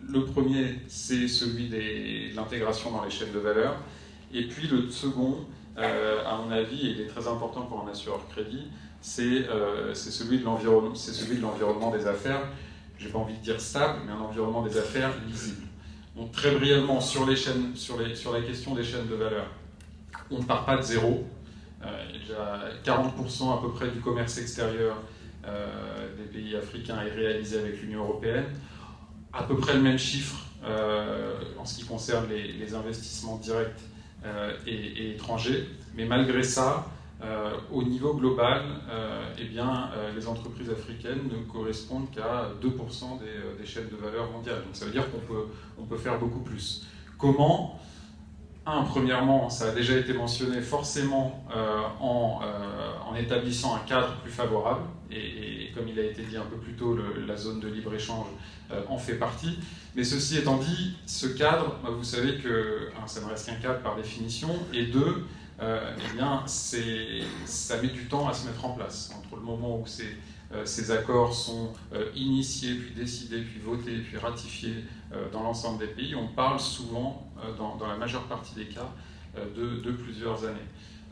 le premier, c'est celui de l'intégration dans les chaînes de valeur. Et puis le second, à mon avis, et il est très important pour un assureur crédit, c'est celui de l'environnement des affaires. J'ai pas envie de dire stable, mais un environnement des affaires lisible. Donc très brièvement, sur la question des chaînes de valeur, on ne part pas de zéro. Il y a déjà 40% à peu près du commerce extérieur des pays africains est réalisé avec l'Union européenne. À peu près le même chiffre en ce qui concerne les investissements directs et étrangers. Mais malgré ça, au niveau global, les entreprises africaines ne correspondent qu'à 2% des chaînes de valeur mondiales. Donc ça veut dire qu'on peut faire beaucoup plus. Comment ? Premièrement, ça a déjà été mentionné forcément en établissant un cadre plus favorable, et comme il a été dit un peu plus tôt, la zone de libre-échange en fait partie. Mais ceci étant dit, ce cadre, vous savez que ça ne reste qu'un cadre par définition, et deux, ça met du temps à se mettre en place. Entre le moment où ces accords sont initiés, puis décidés, puis votés, puis ratifiés dans l'ensemble des pays, on parle souvent, dans la majeure partie des cas, de plusieurs années.